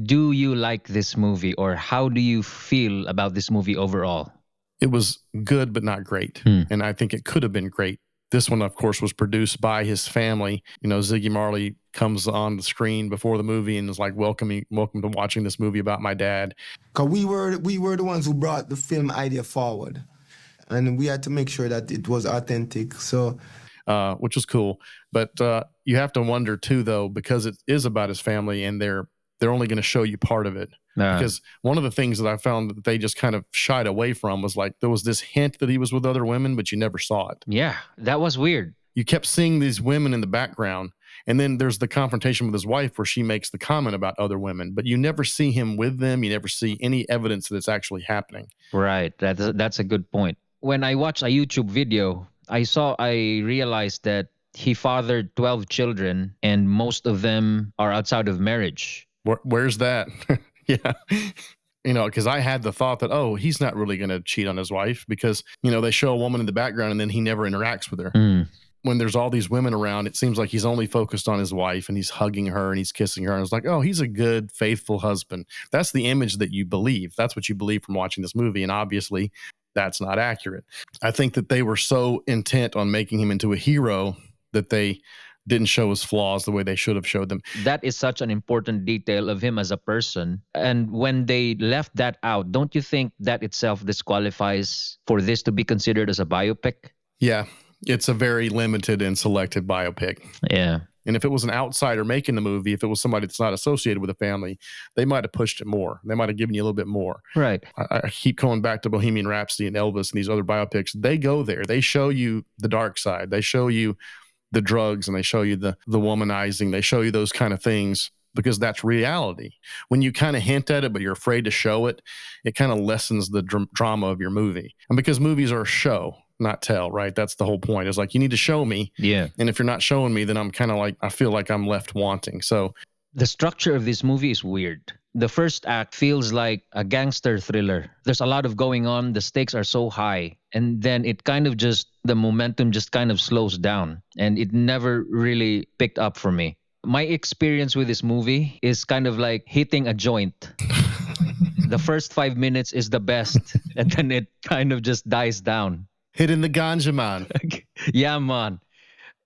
Do you like this movie, or how do you feel about this movie overall? It was good, but not great. Hmm. And I think it could have been great. This one, of course, was produced by his family. You know, Ziggy Marley comes on the screen before the movie and is like, welcome to watching this movie about my dad. Because we were the ones who brought the film idea forward. And we had to make sure that it was authentic. So, which was cool. But you have to wonder too, though, because it is about his family, and they're only going to show you part of it. Because one of the things that I found that they just kind of shied away from was like there was this hint that he was with other women, but you never saw it. Yeah, that was weird. You kept seeing these women in the background, and then there's the confrontation with his wife where she makes the comment about other women, but you never see him with them. You never see any evidence that it's actually happening. Right. That's a good point. When I watched a YouTube video, I realized that he fathered 12 children, and most of them are outside of marriage. Where's that? Yeah. You know, because I had the thought that, oh, he's not really going to cheat on his wife because, you know, they show a woman in the background and then he never interacts with her. When there's all these women around, it seems like he's only focused on his wife and he's hugging her and he's kissing her. And it's like, oh, he's a good, faithful husband. That's the image that you believe. That's what you believe from watching this movie. And obviously, that's not accurate. I think that they were so intent on making him into a hero that they didn't show his flaws the way they should have showed them. That is such an important detail of him as a person. And when they left that out, don't you think that itself disqualifies for this to be considered as a biopic? Yeah, it's a very limited and selected biopic. Yeah. And if it was an outsider making the movie, if it was somebody that's not associated with the family, they might have pushed it more. They might have given you a little bit more. Right. I keep going back to Bohemian Rhapsody and Elvis and these other biopics. They go there. They show you the dark side. They show you the drugs, and they show you the womanizing. They show you those kind of things because that's reality. When you kind of hint at it, but you're afraid to show it, it kind of lessens the drama of your movie. And because movies are a show, not tell, right? That's the whole point. It's like, you need to show me. Yeah. And if you're not showing me, then I'm kind of like, I feel like I'm left wanting. So the structure of this movie is weird. The first act feels like a gangster thriller. There's a lot of going on. The stakes are so high. And then it kind of just, the momentum just kind of slows down. And it never really picked up for me. My experience with this movie is kind of like hitting a joint. The first 5 minutes is the best. And then it kind of just dies down. Hitting the ganja, man. Yeah, man.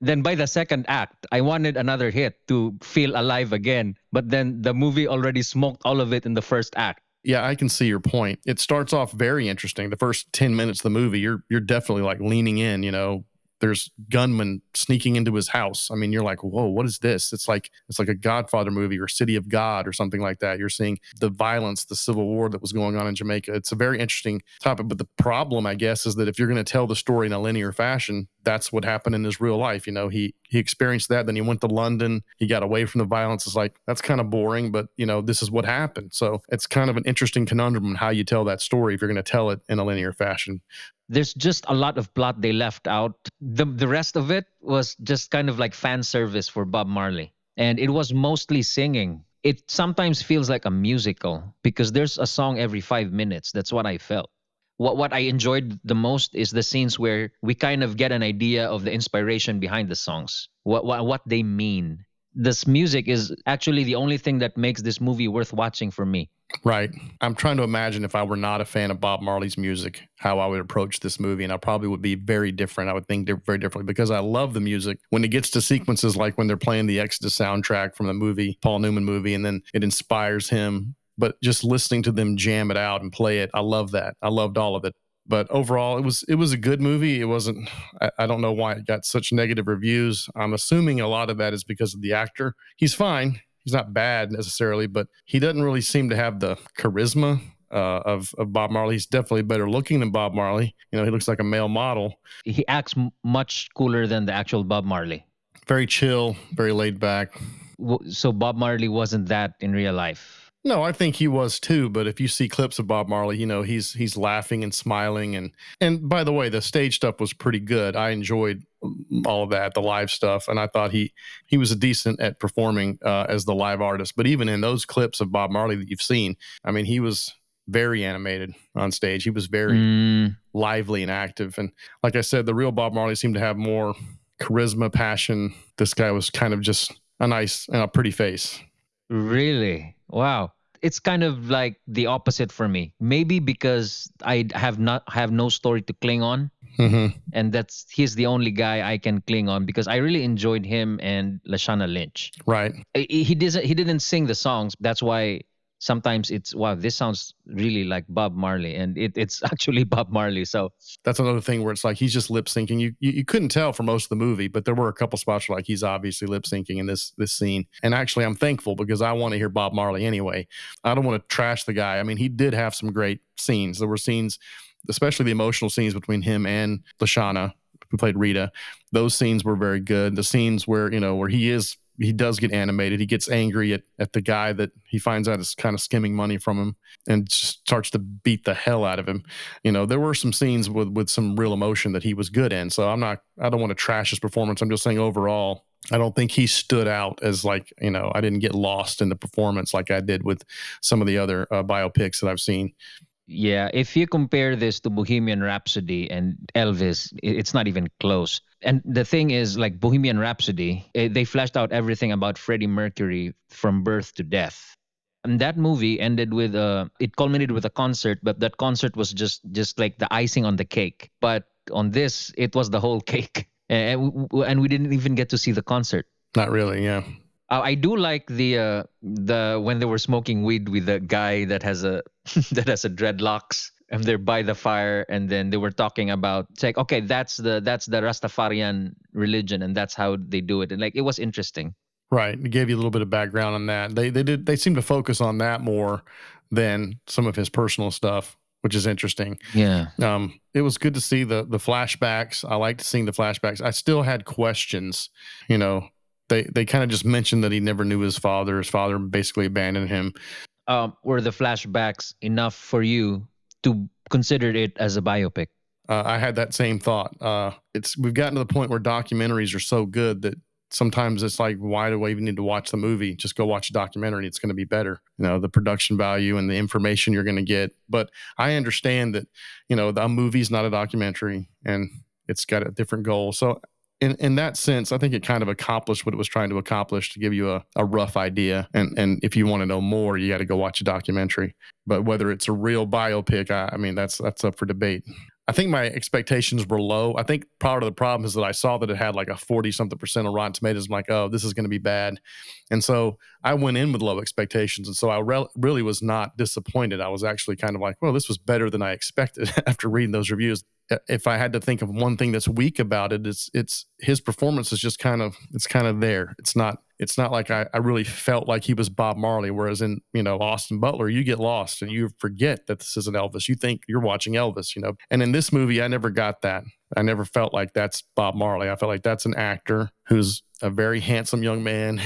Then by the second act, I wanted another hit to feel alive again. But then the movie already smoked all of it in the first act. Yeah, I can see your point. It starts off very interesting. The first 10 minutes of the movie, you're definitely like leaning in, you know. There's gunmen sneaking into his house. I mean, you're like, whoa, what is this? It's like a Godfather movie or City of God or something like that. You're seeing the violence, the civil war that was going on in Jamaica. It's a very interesting topic. But the problem, I guess, is that if you're going to tell the story in a linear fashion, that's what happened in his real life. You know, he experienced that. Then he went to London. He got away from the violence. It's like, that's kind of boring, but, you know, this is what happened. So it's kind of an interesting conundrum on how you tell that story if you're going to tell it in a linear fashion. There's just a lot of plot they left out. The rest of it was just kind of like fan service for Bob Marley. And it was mostly singing. It sometimes feels like a musical because there's a song every 5 minutes. That's what I felt. What I enjoyed the most is the scenes where we kind of get an idea of the inspiration behind the songs, what they mean. This music is actually the only thing that makes this movie worth watching for me. Right. I'm trying to imagine if I were not a fan of Bob Marley's music, how I would approach this movie. And I probably would be very different. I would think very differently because I love the music. When it gets to sequences like when they're playing the Exodus soundtrack from the movie, Paul Newman movie, and then it inspires him. But just listening to them jam it out and play it, I love that. I loved all of it. But overall, it was a good movie. It wasn't, I don't know why it got such negative reviews. I'm assuming a lot of that is because of the actor. He's fine. He's not bad necessarily, but he doesn't really seem to have the charisma of Bob Marley. He's definitely better looking than Bob Marley. You know, he looks like a male model. He acts much cooler than the actual Bob Marley. Very chill, very laid back. So Bob Marley wasn't that in real life? No, I think he was too. But if you see clips of Bob Marley, you know, he's laughing and smiling. And by the way, the stage stuff was pretty good. I enjoyed all of that, the live stuff. And I thought he was decent at performing as the live artist. But even in those clips of Bob Marley that you've seen, I mean, he was very animated on stage. He was very lively and active. And like I said, the real Bob Marley seemed to have more charisma, passion. This guy was kind of just a nice, pretty face. Really? Wow. It's kind of like the opposite for me. Maybe because I have no story to cling on, Mm-hmm. and that's he's the only guy I can cling on because I really enjoyed him and Lashana Lynch. Right. He didn't sing the songs. That's why sometimes it's wow, this sounds really like Bob Marley, and it's actually Bob Marley. So That's another thing where it's like he's just lip syncing. You couldn't tell for most of the movie, but there were a couple spots where like he's obviously lip syncing in this scene. And actually, I'm thankful because I want to hear Bob Marley anyway. I don't want to trash the guy. I mean, he did have some great scenes. There were scenes, especially the emotional scenes between him and Lashana, who played Rita. Those scenes were very good. The scenes where where he does get animated. He gets angry at the guy that he finds out is kind of skimming money from him and starts to beat the hell out of him. There were some scenes with some real emotion that he was good in. So I don't want to trash his performance. I'm just saying overall, I don't think he stood out as like, I didn't get lost in the performance like I did with some of the other biopics that I've seen. yeah, if you compare this to Bohemian Rhapsody and Elvis, it's not even close. And the thing is, like Bohemian Rhapsody, they fleshed out everything about Freddie Mercury from birth to death. And that movie ended with it culminated with a concert, but that concert was just like the icing on the cake. But on this, it was the whole cake, and we didn't even get to see the concert. Not really, yeah. I do like the when they were smoking weed with the guy that has a that has a dreadlocks, and they're by the fire, and then they were talking about, it's like, okay, that's the Rastafarian religion, and that's how they do it, and like it was interesting. Right. It gave you a little bit of background on that. They seem to focus on that more than some of his personal stuff, which is interesting. Yeah. It was good to see the flashbacks. I liked seeing the flashbacks. I still had questions. They kind of just mentioned that he never knew his father. His father basically abandoned him. Were the flashbacks enough for you to consider it as a biopic? I had that same thought. We've gotten to the point where documentaries are so good that sometimes it's like, why do I even need to watch the movie? Just go watch a documentary. It's going to be better. The production value and the information you're going to get. But I understand that, the movie's not a documentary and it's got a different goal. So in that sense, I think it kind of accomplished what it was trying to accomplish, to give you a rough idea. And if you want to know more, you got to go watch a documentary. But whether it's a real biopic, I mean, that's up for debate. I think my expectations were low. I think part of the problem is that I saw that it had like a 40-something% on Rotten Tomatoes. I'm like, oh, this is going to be bad. And so I went in with low expectations. And so I really was not disappointed. I was actually kind of like, well, this was better than I expected after reading those reviews. If I had to think of one thing that's weak about it, it's his performance is just kind of there. It's not like I really felt like he was Bob Marley. Whereas in, Austin Butler, you get lost and you forget that this isn't Elvis. You think you're watching Elvis, And in this movie, I never got that. I never felt like that's Bob Marley. I felt like that's an actor who's a very handsome young man.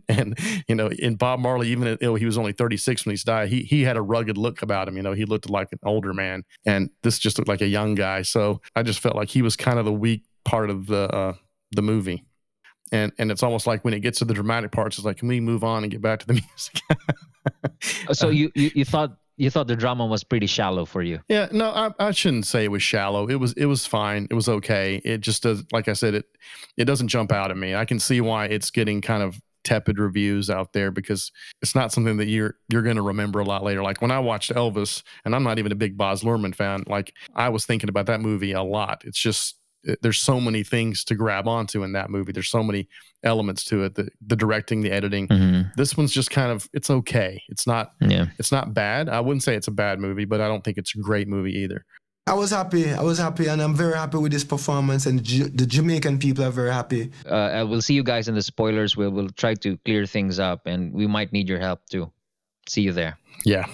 and in Bob Marley, even though he was only 36 when he died, he had a rugged look about him. He looked like an older man. And this just looked like a young guy. So I just felt like he was kind of the weak part of the movie. And it's almost like when it gets to the dramatic parts, it's like, can we move on and get back to the music? So you thought the drama was pretty shallow for you? Yeah, no, I shouldn't say it was shallow. It was fine. It was okay. It just does, like I said, it doesn't jump out at me. I can see why it's getting kind of tepid reviews out there, because it's not something that you're going to remember a lot later. Like when I watched Elvis, and I'm not even a big Baz Luhrmann fan, like I was thinking about that movie a lot. It's just, there's so many things to grab onto in that movie. There's so many elements to it, the directing, the editing. Mm-hmm. This one's just kind of, it's okay. It's not bad. I wouldn't say it's a bad movie, but I don't think it's a great movie either. I was happy, and I'm very happy with this performance, and the Jamaican people are very happy. We'll see you guys in the spoilers. We'll try to clear things up, and we might need your help too. See you there. Yeah.